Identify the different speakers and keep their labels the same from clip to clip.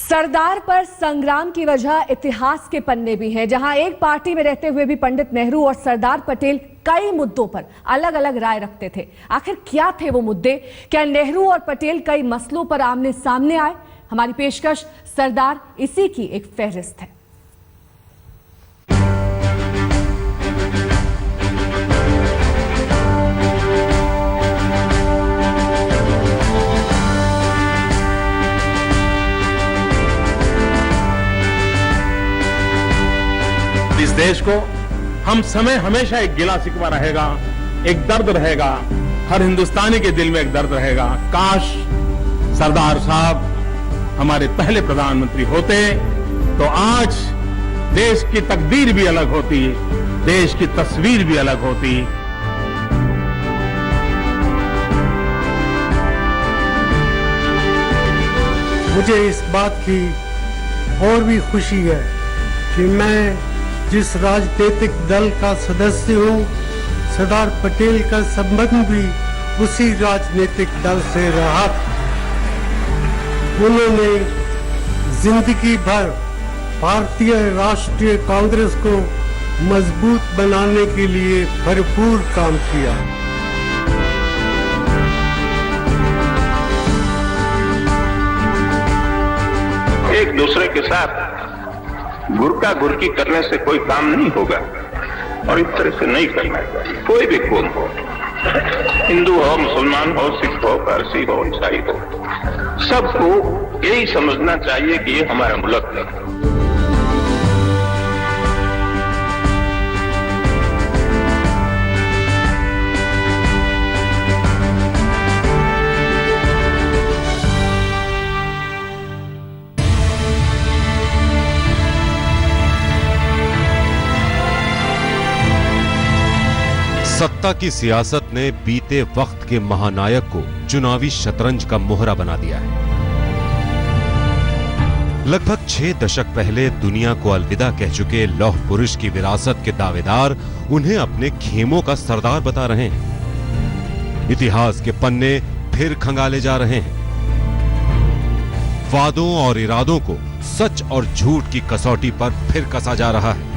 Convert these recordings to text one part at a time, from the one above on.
Speaker 1: सरदार पर संग्राम की वजह इतिहास के पन्ने भी हैं, जहां एक पार्टी में रहते हुए भी पंडित नेहरू और सरदार पटेल कई मुद्दों पर अलग अलग राय रखते थे। आखिर क्या थे वो मुद्दे? क्या नेहरू और पटेल कई मसलों पर आमने सामने आए? हमारी पेशकश सरदार इसी की एक फहरिस्त है।
Speaker 2: इस देश को हम समय हमेशा एक गिला शिकवा रहेगा, एक दर्द रहेगा। हर हिंदुस्तानी के दिल में एक दर्द रहेगा। काश सरदार साहब हमारे पहले प्रधानमंत्री होते तो आज देश की तकदीर भी अलग होती, देश की तस्वीर भी अलग होती।
Speaker 3: मुझे इस बात की और भी खुशी है कि मैं जिस राजनीतिक दल का सदस्य हूँ, सरदार पटेल का संबंध भी उसी राजनीतिक दल से रहा था। उन्होंने जिंदगी भर भारतीय राष्ट्रीय कांग्रेस को मजबूत बनाने के लिए भरपूर काम किया।
Speaker 4: एक दूसरे के साथ गुरका गुरकी करने से कोई काम नहीं होगा और इस तरह से नहीं करना चाहिए। कोई भी कौम हो, हिंदू हो, मुसलमान हो, सिख हो, पारसी हो, ईसाई हो, सबको यही समझना चाहिए कि ये हमारा मुल्क है।
Speaker 5: सत्ता की सियासत ने बीते वक्त के महानायक को चुनावी शतरंज का मोहरा बना दिया है। लगभग 6 दशक पहले दुनिया को अलविदा कह चुके लौह पुरुष की विरासत के दावेदार उन्हें अपने खेमों का सरदार बता रहे हैं। इतिहास के पन्ने फिर खंगाले जा रहे हैं। वादों और इरादों को सच और झूठ की कसौटी पर फिर कसा जा रहा है।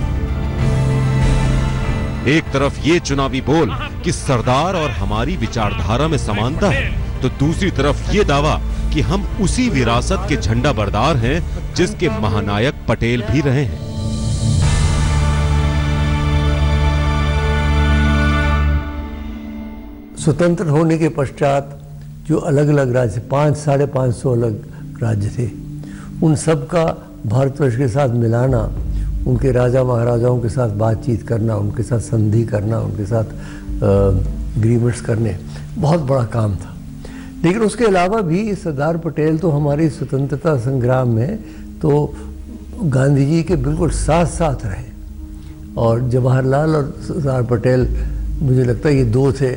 Speaker 5: एक तरफ ये चुनावी बोल कि सरदार और हमारी विचारधारा में समानता है, तो दूसरी तरफ ये दावा कि हम उसी विरासत के झंडा बरदार हैं जिसके महानायक पटेल भी रहे हैं।
Speaker 6: स्वतंत्र होने के पश्चात जो अलग अलग राज्य, 500-550 अलग राज्य थे, उन सब का भारतवर्ष के साथ मिलाना, उनके राजा महाराजाओं के साथ बातचीत करना, उनके साथ संधि करना, उनके साथ एग्रीमेंट्स करने, बहुत बड़ा काम था। लेकिन उसके अलावा भी सरदार पटेल तो हमारी स्वतंत्रता संग्राम में तो गांधी जी के बिल्कुल साथ साथ रहे। और जवाहरलाल और सरदार पटेल, मुझे लगता है ये दो थे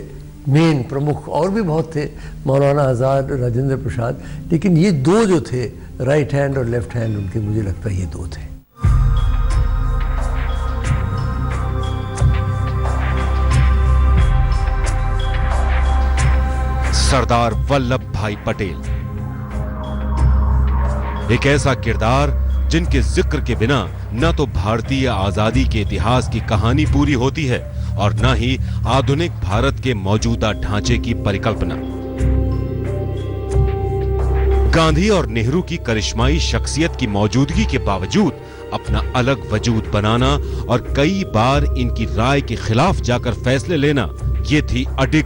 Speaker 6: मेन प्रमुख, और भी बहुत थे, मौलाना आज़ाद, राजेंद्र प्रसाद, लेकिन ये दो जो थे, राइट हैंड और लेफ्ट हैंड उनके, मुझे लगता है ये दो थे।
Speaker 5: सरदार वल्लभ भाई पटेल, एक ऐसा किरदार जिनके जिक्र के बिना न तो भारतीय आजादी के इतिहास की कहानी पूरी होती है और न ही आधुनिक भारत के मौजूदा ढांचे की परिकल्पना। गांधी और नेहरू की करिश्माई शख्सियत की मौजूदगी के बावजूद अपना अलग वजूद बनाना और कई बार इनकी राय के खिलाफ जाकर फैसले लेना, ये थी अडिग,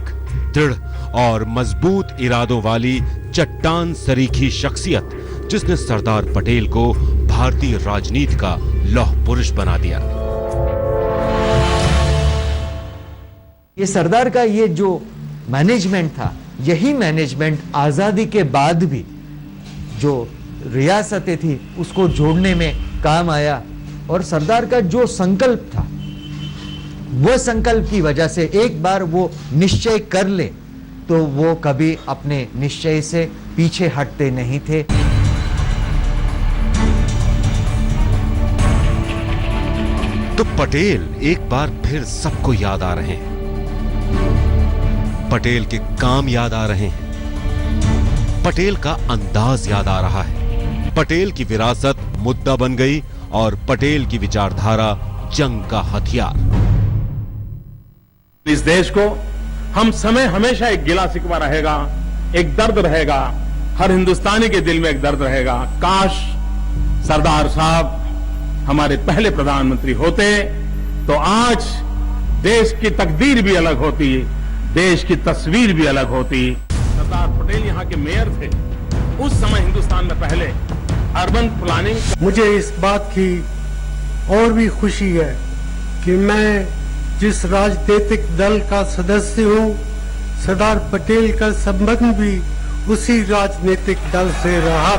Speaker 5: दृढ़ और मजबूत इरादों वाली चट्टान सरीखी शख्सियत जिसने सरदार पटेल को भारतीय राजनीति का लौह पुरुष बना दिया।
Speaker 7: ये सरदार का ये जो मैनेजमेंट था, यही मैनेजमेंट आजादी के बाद भी जो रियासतें थी उसको जोड़ने में काम आया। और सरदार का जो संकल्प था, वो संकल्प की वजह से एक बार वो निश्चय कर ले तो वो कभी अपने निश्चय से पीछे हटते नहीं थे।
Speaker 5: तो पटेल एक बार फिर सबको याद आ रहे हैं। पटेल के काम याद आ रहे हैं, पटेल का अंदाज याद आ रहा है, पटेल की विरासत मुद्दा बन गई और पटेल की विचारधारा जंग का हथियार।
Speaker 2: इस देश को हम समय हमेशा एक गिला शिकवा रहेगा, एक दर्द रहेगा, हर हिंदुस्तानी के दिल में एक दर्द रहेगा। काश सरदार साहब हमारे पहले प्रधानमंत्री होते तो आज देश की तकदीर भी अलग होती, देश की तस्वीर भी अलग होती। सरदार पटेल यहाँ के मेयर थे उस समय हिंदुस्तान में पहले अर्बन प्लानिंग।
Speaker 3: मुझे इस बात की और भी खुशी है कि मैं जिस राजनीतिक दल का सदस्य हूँ, सरदार पटेल का संबंध भी उसी राजनीतिक दल से रहा।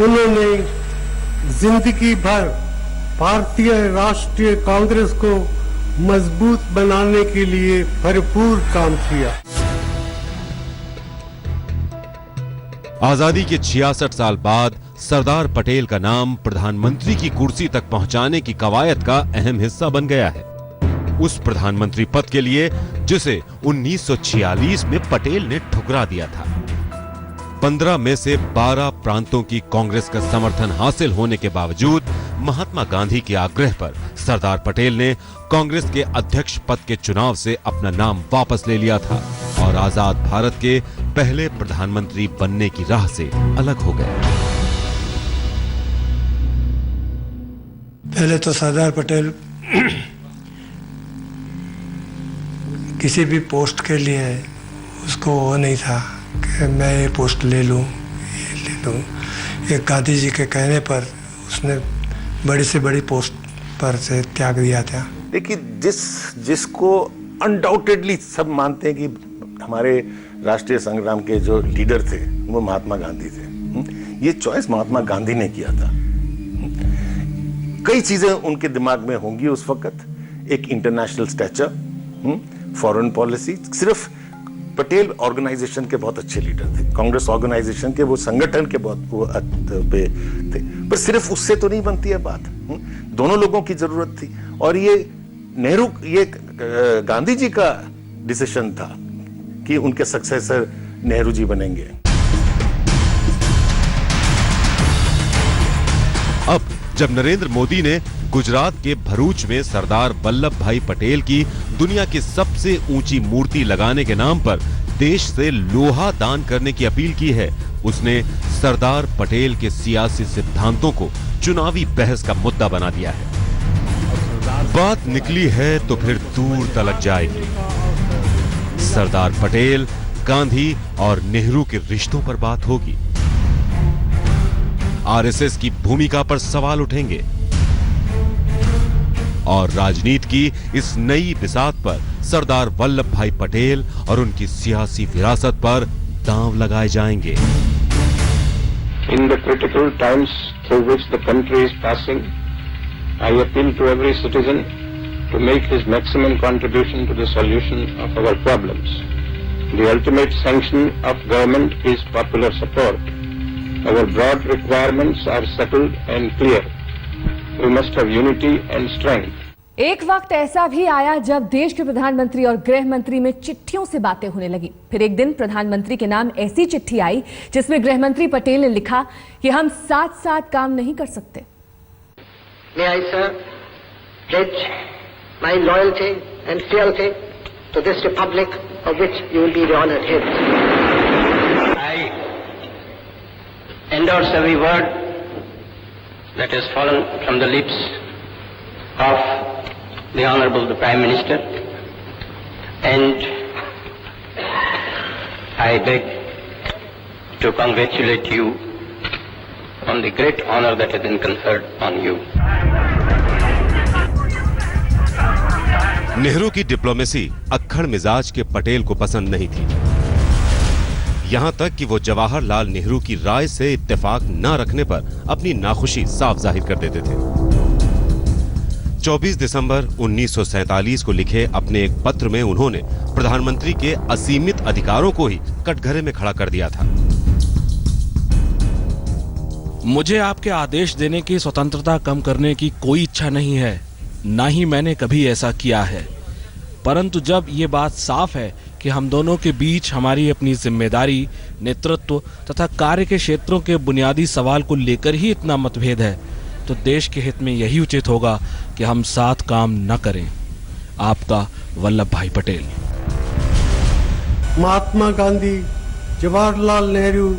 Speaker 3: उन्होंने जिंदगी भर भारतीय राष्ट्रीय कांग्रेस को मजबूत बनाने के लिए भरपूर काम किया।
Speaker 5: आजादी के 66 साल बाद सरदार पटेल का नाम प्रधानमंत्री की कुर्सी तक पहुंचाने की कवायद का अहम हिस्सा बन गया है। उस प्रधानमंत्री पद के लिए जिसे 1946 में पटेल ने ठुकरा दिया था। 15 में से 12 प्रांतों की कांग्रेस का समर्थन हासिल होने के बावजूद महात्मा गांधी के आग्रह पर सरदार पटेल ने कांग्रेस के अध्यक्ष पद के चुनाव से अपना नाम वापस ले लिया था और आजाद भारत के पहले प्रधानमंत्री बनने की राह से अलग हो गए।
Speaker 3: पहले तो सरदार पटेल किसी भी पोस्ट के लिए उसको वो नहीं था कि मैं ये पोस्ट ले लूं, ये ले लूं। एक गांधी जी के कहने पर उसने बड़ी से बड़ी पोस्ट पर से त्याग दिया था।
Speaker 8: देखिए, जिसको अनडाउटेडली सब मानते हैं कि हमारे राष्ट्रीय संग्राम के जो लीडर थे वो महात्मा गांधी थे। ये चॉइस महात्मा गांधी ने किया था। कई चीजें उनके दिमाग में होंगी उस वक्त, एक इंटरनेशनल स्टैचर, फॉरेन पॉलिसी। सिर्फ पटेल ऑर्गेनाइजेशन के बहुत अच्छे लीडर थे, कांग्रेस ऑर्गेनाइजेशन के, वो संगठन के बहुत वो पे थे, पर सिर्फ उससे तो नहीं बनती है बात। दोनों लोगों की जरूरत थी और ये गांधी जी का डिसीजन था कि उनके सक्सेसर नेहरू जी बनेंगे।
Speaker 5: अब जब नरेंद्र मोदी ने गुजरात के भरूच में सरदार वल्लभ भाई पटेल की दुनिया की सबसे ऊंची मूर्ति लगाने के नाम पर देश से लोहा दान करने की अपील की है, उसने सरदार पटेल के सियासी सिद्धांतों को चुनावी बहस का मुद्दा बना दिया है। बात निकली है तो फिर दूर तलक जाएगी। सरदार पटेल, गांधी और नेहरू के रिश्तों पर बात होगी। आरएसएस की भूमिका पर सवाल उठेंगे और राजनीति की इस नई बिसात पर सरदार वल्लभ भाई पटेल और उनकी सियासी विरासत पर दांव लगाए जाएंगे।
Speaker 4: In the critical times through which the country is passing, I appeal to every citizen to make his maximum contribution to the solution of our problems. The ultimate sanction of government is popular support. Our broad requirements are settled and clear. We must have unity and strength.
Speaker 1: एक वक्त ऐसा भी आया जब देश के प्रधानमंत्री और गृह मंत्री में चिट्ठियों से बातें होने लगी। फिर एक दिन प्रधानमंत्री के नाम ऐसी चिट्ठी आई जिसमें गृह मंत्री पटेल ने लिखा कि हम साथ साथ काम नहीं कर सकते।
Speaker 9: May I, sir, pledge my loyalty and fealty to this republic of which you will be the honored head. I endorse every word that has fallen from the lips of the Honorable the Prime Minister, and I beg to congratulate you on the great honor that has been conferred on you.
Speaker 5: Nehru की diplomacy अक्खड़ मिजाज के पटेल को पसंद नहीं थी, यहां तक कि वो जवाहरलाल नेहरू की राय से इत्तेफाक न रखने पर अपनी नाखुशी साफ जाहिर कर देते थे। 24 दिसंबर 1947 को लिखे अपने एक पत्र में उन्होंने प्रधानमंत्री के असीमित अधिकारों को ही कटघरे में खड़ा कर दिया था।
Speaker 10: मुझे आपके आदेश देने की स्वतंत्रता कम करने की कोई इच्छा नहीं है, ना ही मैंने कभी ऐसा किया है, परंतु जब ये बात साफ है कि हम दोनों के बीच हमारी अपनी जिम्मेदारी, नेतृत्व तथा कार्य के क्षेत्रों के बुनियादी सवाल को लेकर ही इतना मतभेद है, तो देश के हित में यही उचित होगा कि हम साथ काम न करें। आपका वल्लभ भाई पटेल।
Speaker 3: महात्मा गांधी, जवाहरलाल नेहरू,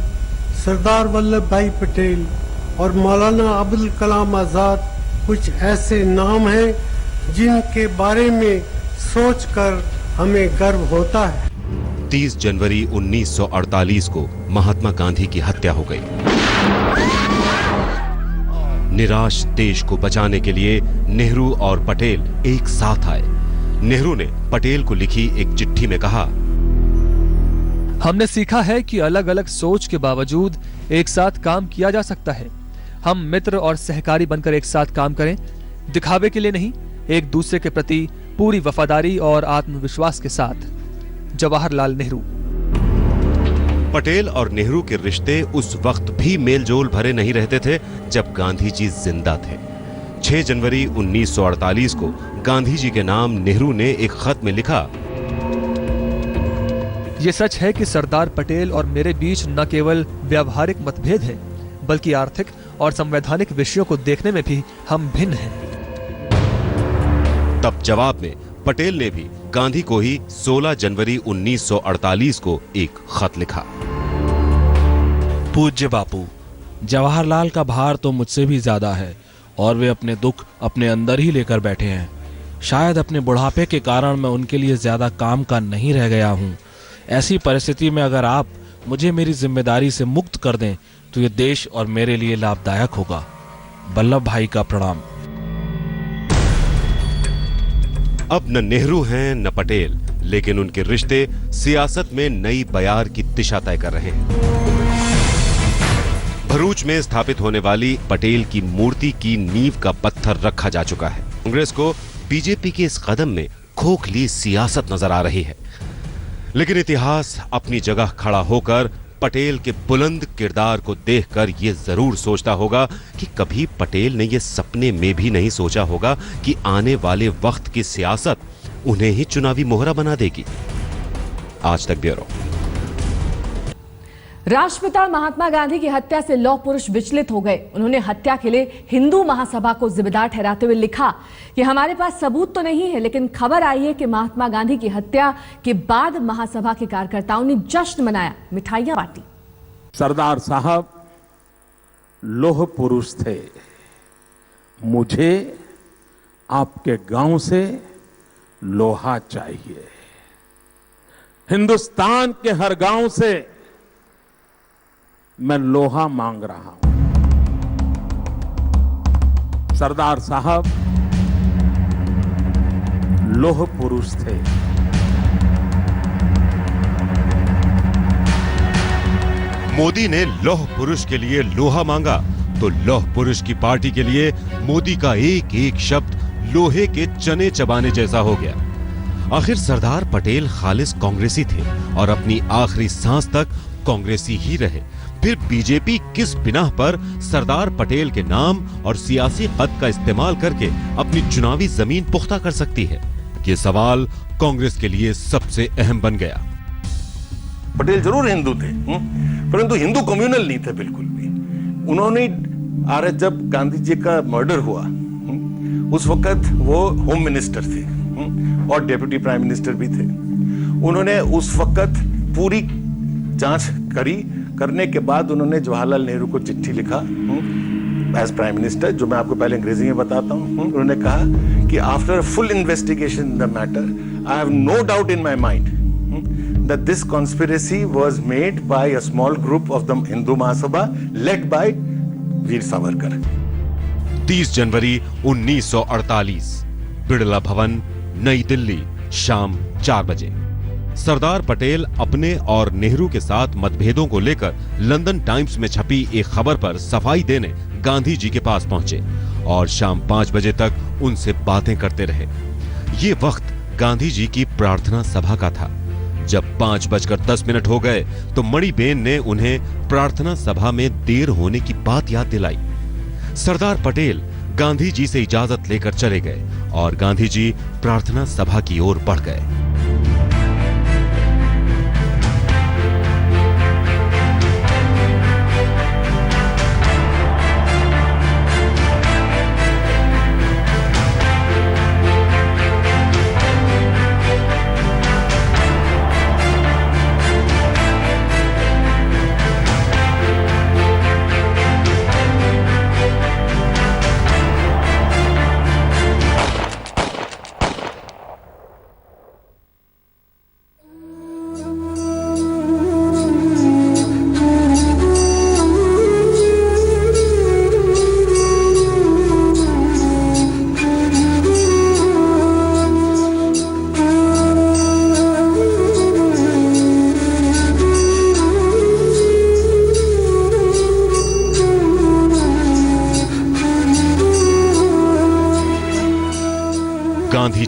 Speaker 3: सरदार वल्लभ भाई पटेल और मौलाना अबुल कलाम आजाद कुछ ऐसे नाम हैं जिनके बारे में सोचकर हमें गर्व होता है।
Speaker 5: 30 जनवरी 1948 को महात्मा गांधी की हत्या हो गई। निराश देश को बचाने के लिए नेहरू और पटेल एक साथ आए। नेहरू ने पटेल को लिखी एक चिट्ठी में कहा,
Speaker 11: हमने सीखा है कि अलग अलग सोच के बावजूद एक साथ काम किया जा सकता है। हम मित्र और सहकारी बनकर एक साथ काम करें, दिखावे के लिए नहीं, एक दूसरे के प्रति पूरी वफादारी और आत्मविश्वास के साथ। जवाहरलाल नेहरू।
Speaker 5: पटेल और नेहरू के रिश्ते उस वक्त भी मेलजोल भरे नहीं रहते थे जब गांधी जी जिंदा थे। 6 जनवरी 1948 को गांधी जी के नाम नेहरू ने एक खत में लिखा,
Speaker 11: ये सच है कि सरदार पटेल और मेरे बीच न केवल व्यावहारिक मतभेद है, बल्कि आर्थिक और संवैधानिक विषयों को देखने में भी हम भिन्न हैं।
Speaker 5: तब जवाब में पटेल ने भी गांधी को ही 16 जनवरी 1948 को एक खत लिखा।
Speaker 10: पूज्य बापू, जवाहरलाल का भार तो मुझसे भी ज्यादा है और वे अपने दुख अपने अंदर ही लेकर बैठे हैं। शायद अपने बुढ़ापे के कारण मैं उनके लिए ज्यादा काम का नहीं रह गया हूँ। ऐसी परिस्थिति में अगर आप मुझे मेरी जिम्मेदारी से मुक्त कर दें तो ये देश और मेरे लिए लाभदायक होगा। वल्लभ भाई का प्रणाम।
Speaker 5: अब न नेहरू हैं न पटेल, लेकिन उनके रिश्ते सियासत में नई बयार की दिशा तय कर रहे हैं। भरूच में स्थापित होने वाली पटेल की मूर्ति की नींव का पत्थर रखा जा चुका है। कांग्रेस को बीजेपी के इस कदम में खोखली सियासत नजर आ रही है, लेकिन इतिहास अपनी जगह खड़ा होकर पटेल के बुलंद किरदार को देखकर यह जरूर सोचता होगा कि कभी पटेल ने यह सपने में भी नहीं सोचा होगा कि आने वाले वक्त की सियासत उन्हें ही चुनावी मोहरा बना देगी। आज तक ब्यूरो।
Speaker 1: राष्ट्रपिता महात्मा गांधी की हत्या से लौह पुरुष विचलित हो गए। उन्होंने हत्या के लिए हिंदू महासभा को जिम्मेदार ठहराते हुए लिखा कि हमारे पास सबूत तो नहीं है, लेकिन खबर आई है कि महात्मा गांधी की हत्या के बाद महासभा के कार्यकर्ताओं ने जश्न मनाया, मिठाइयां बांटी।
Speaker 2: सरदार साहब लौह पुरुष थे। मुझे आपके गांव से लोहा चाहिए। हिंदुस्तान के हर गांव से मैं लोहा मांग रहा हूं। सरदार साहब लौह पुरुष थे।
Speaker 5: मोदी ने लौह पुरुष के लिए लोहा मांगा तो लौह पुरुष की पार्टी के लिए मोदी का एक एक शब्द लोहे के चने चबाने जैसा हो गया। आखिर सरदार पटेल खालिस कांग्रेसी थे और अपनी आखिरी सांस तक कांग्रेसी ही रहे। फिर बीजेपी किस बिना पर सरदार पटेल के नाम और सियासी कद का इस्तेमाल करके अपनी चुनावी जमीन पुख्ता कर सकती है? ये सवाल कांग्रेस के लिए सबसे अहम बन गया।
Speaker 8: पटेल जरूर हिंदू थे, परंतु हिंदू कम्युनल नहीं थे बिल्कुल भी। उन्होंने जब गांधी जी का मर्डर हुआ उस वक्त वो होम मिनिस्टर थे और डेप्यूटी प्राइम मिनिस्टर भी थे। उन्होंने उस वक्त पूरी जांच करने के बाद उन्होंने जवाहरलाल नेहरू को चिट्ठी लिखा एज प्राइम मिनिस्टर, जो मैं आपको पहले अंग्रेजी में बताता हूं। उन्होंने कहा कि after full investigation in the matter I have no doubt in my mind that this conspiracy was made by a small group of the Hindu Mahasabha led by Veer Savarkar.
Speaker 5: 30 जनवरी 1948 बिड़ला भवन, नई दिल्ली, शाम 4 बजे। सरदार पटेल अपने और नेहरू के साथ मतभेदों को लेकर लंदन टाइम्स में छपी एक खबर पर सफाई देने गांधी जी के पास पहुंचे और शाम 5 बजे तक उनसे बातें करते रहे। ये वक्त गांधी जी की प्रार्थना सभा का था। जब 5:10 हो गए तो मणिबेन ने उन्हें प्रार्थना सभा में देर होने की बात याद दिलाई। सरदार पटेल गांधी जी से इजाजत लेकर चले गए और गांधी जी प्रार्थना सभा की ओर बढ़ गए।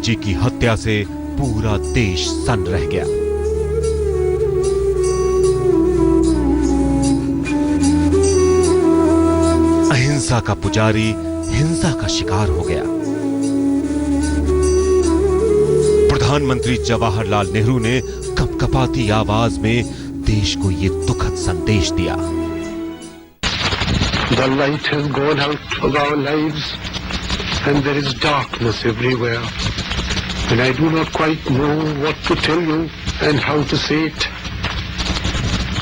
Speaker 5: जी की हत्या से पूरा देश सन्न रह गया। अहिंसा का पुजारी हिंसा का शिकार हो गया। प्रधानमंत्री जवाहरलाल नेहरू ने कपकपाती आवाज में देश को ये दुखद संदेश दिया।
Speaker 12: The light has gone out of our lives and there is darkness everywhere. And I do not quite know what to tell you and how to say it.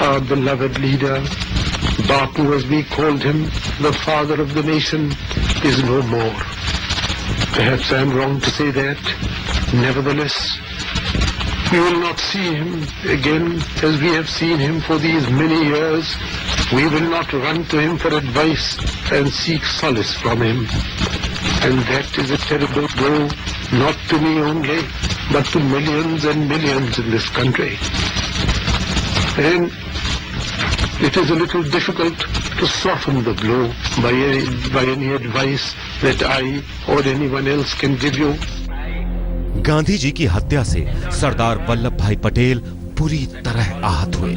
Speaker 12: Our beloved leader, Bapu as we called him, the father of the nation, is no more. Perhaps I am wrong to say that. Nevertheless, we will not see him again as we have seen him for these many years. We will not run to him for advice and seek solace from him. And that is a terrible blow, not to me only, but to millions and millions in this country. And it is a little difficult to soften the blow by any advice that I or anyone else can give you.
Speaker 5: Gandhi ji की हत्या से सरदार वल्लभ भाई पटेल बुरी तरह आहत हुए।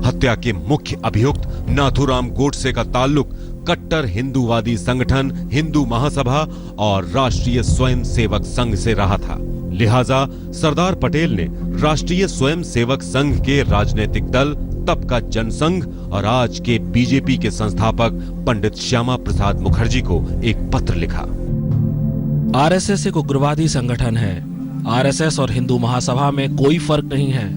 Speaker 5: हत्या के मुख्य अभियुक्त नाथूराम गोडसे का ताल्लुक कट्टर हिंदूवादी संगठन हिंदू महासभा और राष्ट्रीय स्वयंसेवक संघ से रहा था। लिहाजा सरदार पटेल ने राष्ट्रीय स्वयंसेवक संघ के राजनीतिक दल, तब का जनसंघ और आज के बीजेपी के संस्थापक पंडित श्यामा प्रसाद मुखर्जी को एक पत्र लिखा।
Speaker 10: आरएसएस एक उग्रवादी संगठन है। आरएसएस और हिंदू महासभा में कोई फर्क नहीं है।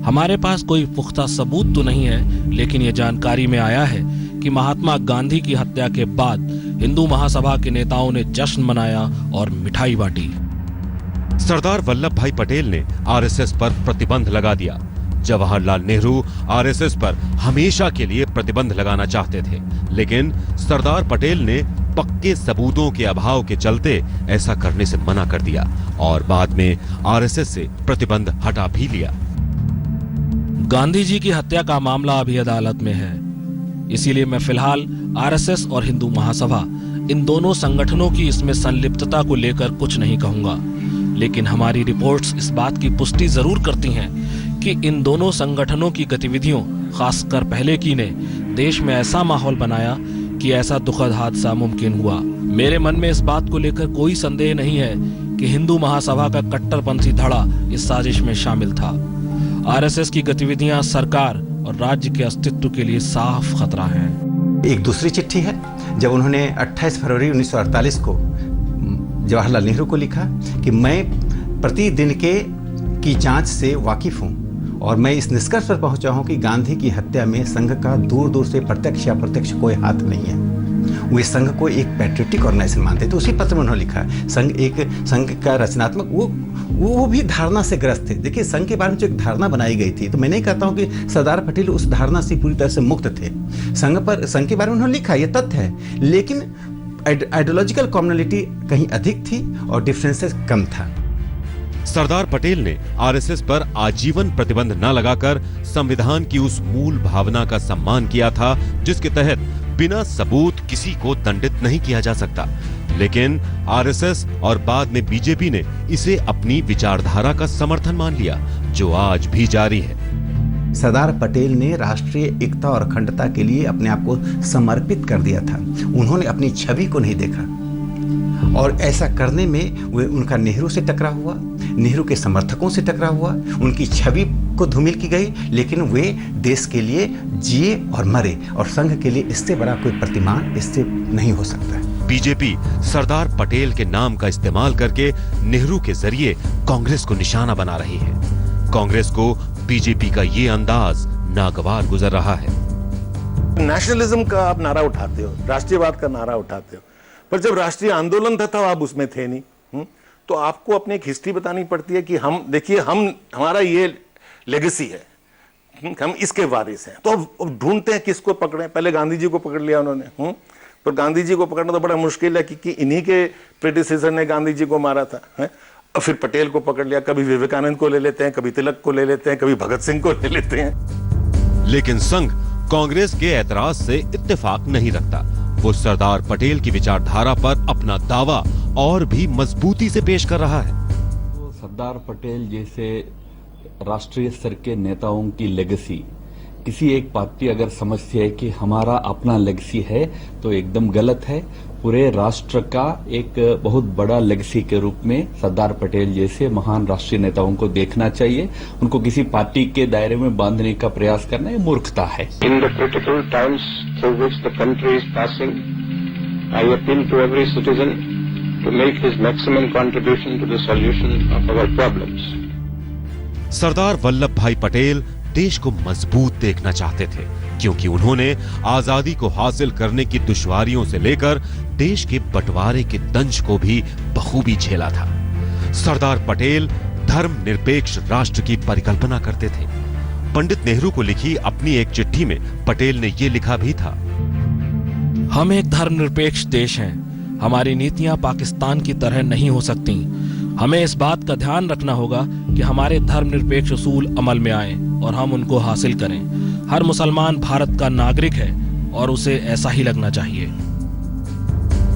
Speaker 10: हमारे पास कोई पुख्ता सबूत तो नहीं है, लेकिन ये जानकारी में आया है कि महात्मा गांधी की हत्या के बाद हिंदू महासभा के नेताओं ने जश्न मनाया और मिठाई बांटी।
Speaker 5: सरदार वल्लभ भाई पटेल ने आरएसएस पर प्रतिबंध लगा दिया। जवाहरलाल नेहरू आरएसएस पर हमेशा के लिए प्रतिबंध लगाना चाहते थे, लेकिन सरदार पटेल ने पक्के सबूतों के अभाव के चलते ऐसा करने से मना कर दिया और बाद में आरएसएस से प्रतिबंध हटा भी लिया।
Speaker 10: गांधी जी की हत्या का मामला अभी अदालत में है, इसीलिए मैं फिलहाल आरएसएस और हिंदू महासभा इन दोनों संगठनों की इसमें संलिप्तता को लेकर कुछ नहीं कहूंगा। लेकिन हमारी रिपोर्ट्स इस बात की पुष्टि जरूर करती हैं कि इन दोनों संगठनों की गतिविधियों, खासकर पहले की ने देश में ऐसा माहौल बनाया कि ऐसा दुखद हादसा मुमकिन हुआ। मेरे मन में इस बात को लेकर कोई संदेह नहीं है कि हिंदू महासभा का कट्टरपंथी धड़ा इस साजिश में शामिल था। आरएसएस की गतिविधियां सरकार और राज्य के अस्तित्व के लिए साफ खतरा हैं।
Speaker 13: एक दूसरी चिट्ठी है जब उन्होंने 28 फरवरी 1948 को जवाहरलाल नेहरू को लिखा कि मैं प्रतिदिन की जांच से वाकिफ हूं और मैं इस निष्कर्ष पर पहुंचा हूं कि गांधी की हत्या में संघ का दूर दूर से प्रत्यक्ष या अप्रत्यक्ष कोई हाथ नहीं है। वे संघ को एक पैट्रियोटिक ऑर्गेनाइजेशन मानते थे। उसी पत्र में उन्होंने लिखा संघ का रचनात्मक वो भी धारणा से ग्रस्त थे। देखिए, संघ के बारे में जो एक धारणा बनाई गई थी, तो मैं नहीं कहता हूं कि सरदार पटेल उस धारणा से पूरी तरह से मुक्त थे। संघ के बारे में उन्होंने लिखा, ये तथ्य है, लेकिन आइडियोलॉजिकल कॉमनलिटी कहीं अधिक थी और डिफरेंसेस कम था।
Speaker 5: सरदार पटेल ने आरएसएस पर आजीवन प्रतिबंध न लगाकर संविधान की उस मूल भावना का सम्मान किया था जिसके तहत बिना सबूत किसी को दंडित नहीं किया जा सकता। लेकिन आरएसएस और बाद में बीजेपी ने इसे अपनी विचारधारा का समर्थन मान लिया, जो आज भी जारी है।
Speaker 13: सरदार पटेल ने राष्ट्रीय एकता और अखंडता के लिए अपने आप को समर्पित कर दिया था। उन्होंने अपनी छवि को नहीं देखा और ऐसा करने में वे उनका नेहरू से टकराव हुआ, नेहरू के समर्थकों से टकराव हुआ, उनकी छवि को धूमिल की गई, लेकिन वे देश के लिए जिए और मरे और संघ के लिए इससे बड़ा कोई प्रतिमान इससे नहीं हो सकता है।
Speaker 5: बीजेपी सरदार पटेल के नाम का इस्तेमाल करके नेहरू के जरिए कांग्रेस को निशाना बना रही है। कांग्रेस को बीजेपी का ये अंदाज नागवार गुजर रहा है।
Speaker 8: नेशनलिज्म का आप नारा उठाते हो, राष्ट्रीयवाद का नारा उठाते हो, पर जब राष्ट्रीय आंदोलन था तो आप उसमें थे नहीं। तो आपको अपनी एक हिस्ट्री बतानी पड़ती है कि हम देखिए, हमारा ये लेगेसी है, हम इसके वारिस हैं। तो अब ढूंढते हैं किसको पकड़ें। पहले गांधी जी को पकड़ लिया उन्होंने, पर गांधी जी को पकड़ना तो बड़ा मुश्किल है क्योंकि इन्हीं के प्रेडिसेसर ने गांधी जी को मारा था। और फिर पटेल को पकड़ लिया, कभी विवेकानंद को ले लेते हैं, कभी तिलक को ले लेते हैं, कभी भगत सिंह को ले लेते हैं।
Speaker 5: लेकिन संघ कांग्रेस के ऐतराज से इत्तेफाक नहीं रखता। वो सरदार पटेल की विचारधारा पर अपना दावा और भी मजबूती से पेश कर रहा है।
Speaker 14: सरदार पटेल जैसे राष्ट्रीय स्तर के नेताओं की लेगेसी किसी एक पार्टी अगर समझती है कि हमारा अपना लेगेसी है तो एकदम गलत है। पूरे राष्ट्र का एक बहुत बड़ा लेगेसी के रूप में सरदार पटेल जैसे महान राष्ट्रीय नेताओं को देखना चाहिए। उनको किसी पार्टी के दायरे में बांधने का प्रयास करना ये मूर्खता है।
Speaker 4: In the critical times through which the country is passing, I appeal to every citizen to make his maximum contribution to the solution of our problems.
Speaker 5: Sardar Vallabh भाई पटेल देश को मजबूत देखना चाहते थे, क्योंकि उन्होंने आजादी को हासिल करने की दुश्वारियों से लेकर देश के बंटवारे के दंश को भी बखूबी झेला था। सरदार पटेल धर्मनिरपेक्ष राष्ट्र की परिकल्पना करते थे। पंडित नेहरू को लिखी अपनी एक चिट्ठी में पटेल ने यह लिखा भी था,
Speaker 10: हम एक धर्मनिरपेक्ष देश हैं। हमारी नीतियां पाकिस्तान की तरह नहीं हो सकती। हमें इस बात का ध्यान रखना होगा कि हमारे धर्मनिरपेक्ष उसूल अमल में आए और हम उनको हासिल करें। हर मुसलमान भारत का नागरिक है और उसे ऐसा ही लगना चाहिए।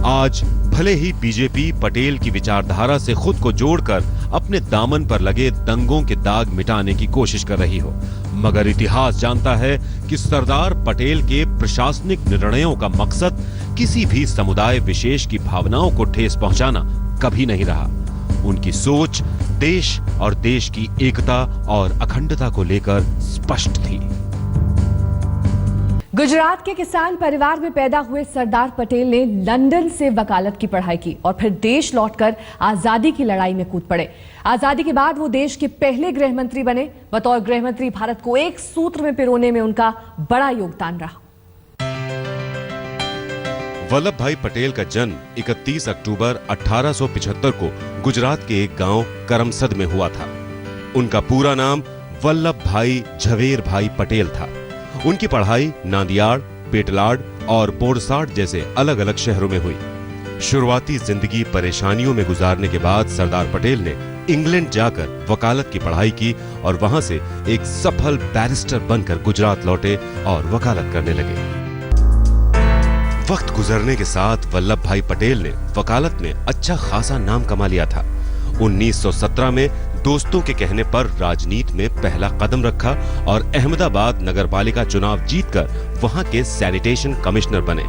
Speaker 5: आज भले ही बीजेपी पटेल की विचारधारा से खुद को जोड़कर अपने दामन पर लगे दंगों के दाग मिटाने की कोशिश कर रही हो, मगर इतिहास जानता है कि सरदार पटेल के प्रशासनिक निर्णयों का मकसद किसी भी समुदाय विशेष की भावनाओं को ठेस पहुंचाना कभी नहीं रहा। उनकी सोच देश और देश की एकता और अखंडता को लेकर स्पष्ट थी।
Speaker 1: गुजरात के किसान परिवार में पैदा हुए सरदार पटेल ने लंदन से वकालत की पढ़ाई की और फिर देश लौटकर आजादी की लड़ाई में कूद पड़े। आजादी के बाद वो देश के पहले गृह मंत्री बने। बतौर गृह मंत्री भारत को एक सूत्र में पिरोने में उनका बड़ा योगदान रहा।
Speaker 5: वल्लभ भाई पटेल का जन्म 31 अक्टूबर 1875 को गुजरात के एक गांव करमसद में हुआ था। उनका पूरा नाम वल्लभ भाई झवेर भाई पटेल था। उनकी पढ़ाई नांदियाड़, पेटलाड और बोरसाड जैसे अलग अलग शहरों में हुई। शुरुआती जिंदगी परेशानियों में गुजारने के बाद सरदार पटेल ने इंग्लैंड जाकर वकालत की पढ़ाई की और वहां से एक सफल बैरिस्टर बनकर गुजरात लौटे और वकालत करने लगे। वक्त गुजरने के साथ वल्लभ भाई पटेल ने वकालत में अच्छा खासा नाम कमा लिया था। 1917 में दोस्तों के कहने पर राजनीति में पहला कदम रखा और अहमदाबाद नगरपालिका चुनाव जीतकर वहां के सैनिटेशन कमिश्नर बने।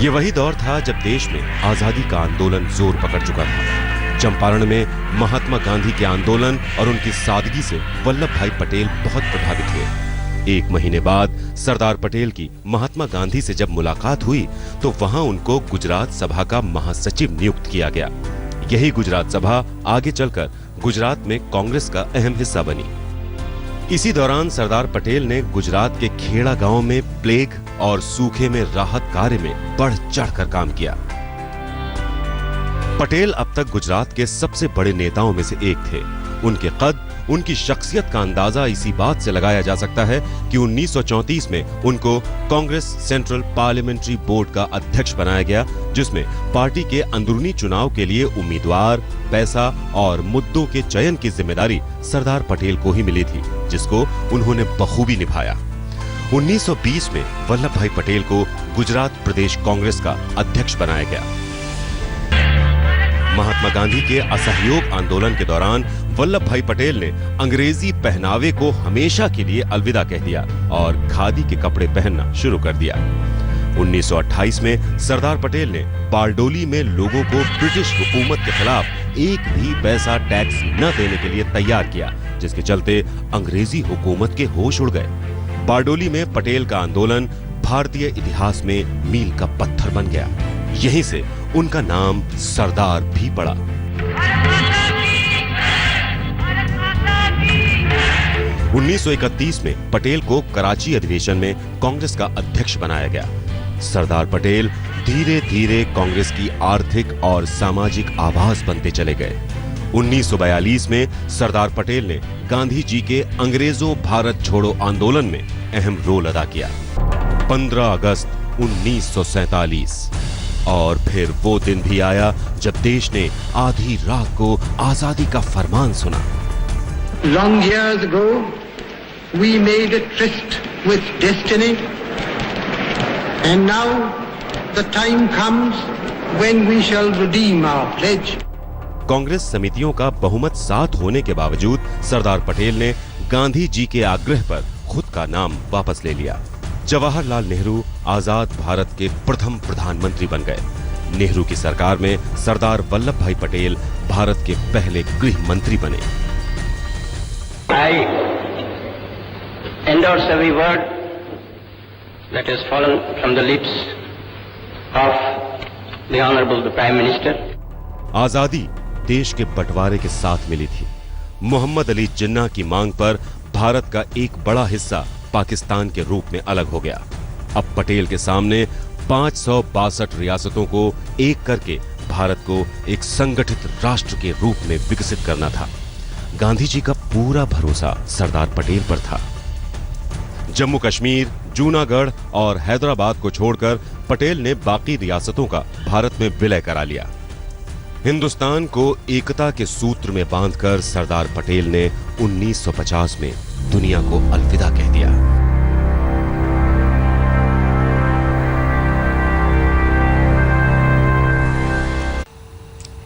Speaker 5: ये वही दौर था जब देश में आजादी का आंदोलन जोर पकड़ चुका था। चंपारण में महात्मा गांधी के आंदोलन और उनकी सादगी से वल्लभ भाई पटेल बहुत प्रभावित हुए। एक महीने बाद सरदार पटेल की महात्मा गांधी से जब मुलाकात हुई तो वहां उनको गुजरात सभा का महासचिव नियुक्त किया गया। यही गुजरात सभा आगे चलकर गुजरात में कांग्रेस का अहम हिस्सा बनी। इसी दौरान सरदार पटेल ने गुजरात के खेड़ा गांव में प्लेग और सूखे में राहत कार्य में बढ़ चढ़कर काम किया। पटेल अब तक गुजरात के सबसे बड़े नेताओं में से एक थे। उनके कद, उनकी शख्सियत का अंदाजा इसी बात से लगाया जा सकता है कि 1934 में उनको कांग्रेस सेंट्रल पार्लियामेंट्री बोर्ड का अध्यक्ष बनाया गया, जिसमें पार्टी के अंदरूनी चुनाव के लिए उम्मीदवार, पैसा और मुद्दों के चयन की जिम्मेदारी सरदार पटेल को ही मिली थी, जिसको उन्होंने बखूबी निभाया। 1920 में वल्लभ भाई पटेल को गुजरात प्रदेश कांग्रेस का अध्यक्ष बनाया गया। महात्मा गांधी के असहयोग आंदोलन के दौरान वल्लभ भाई पटेल ने अंग्रेजी पहनावे को हमेशा के लिए अलविदा कह दिया और खादी के कपड़े पहनना शुरू कर दिया। 1928 में सरदार पटेल ने बारडोली में लोगों को ब्रिटिश हुकूमत के खिलाफ एक भी पैसा टैक्स न देने के लिए तैयार किया, जिसके चलते अंग्रेजी हुकूमत के होश उड़ गए। बारडोली में पटेल का आंदोलन भारतीय इतिहास में मील का पत्थर बन गया। यहीं से उनका नाम सरदार भी पड़ा। उन्नीस 1931 में पटेल को कराची अधिवेशन में कांग्रेस का अध्यक्ष बनाया गया। सरदार पटेल धीरे धीरे कांग्रेस की आर्थिक और सामाजिक आवाज बनते चले गए। 1942 में सरदार पटेल ने गांधी जी के अंग्रेजों भारत छोड़ो आंदोलन में अहम रोल अदा किया। 15 अगस्त 1947 और फिर वो दिन भी आया जब देश ने आधी रात को आजादी का फरमान सुना।
Speaker 12: Long years ago, we made a tryst with destiny, and now the time comes when we shall redeem our pledge.
Speaker 5: Congress समितियों का बहुमत साथ होने के बावजूद सरदार पटेल ने गांधी जी के आग्रह पर खुद का नाम वापस ले लिया। जवाहरलाल नेहरू आजाद भारत के प्रथम प्रधानमंत्री बन गए। नेहरू की सरकार में सरदार वल्लभ भाई पटेल भारत के पहले गृह मंत्री बने।
Speaker 9: I endorse every word that has fallen from the lips of the Honorable the Prime Minister.
Speaker 5: आजादी देश के बंटवारे के साथ मिली थी। मोहम्मद अली जिन्ना की मांग पर भारत का एक बड़ा हिस्सा पाकिस्तान के रूप में अलग हो गया। अब पटेल के सामने 562 रियासतों को एक करके भारत को एक संगठित राष्ट्र के रूप में विकसित करना था। गांधी जी का पूरा भरोसा सरदार पटेल पर था। जम्मू कश्मीर, जूनागढ़ और हैदराबाद को छोड़कर पटेल ने बाकी रियासतों का भारत में विलय करा लिया। हिंदुस्तान को एकता के सूत्र में बांधकर सरदार पटेल ने 1950 में दुनिया को अलविदा कह दिया।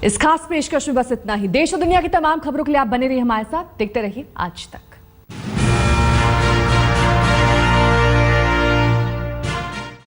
Speaker 1: इस खास पेशकश में बस इतना ही। देश और दुनिया की तमाम खबरों के लिए आप बने रहिए हमारे साथ। देखते रहिए आज तक।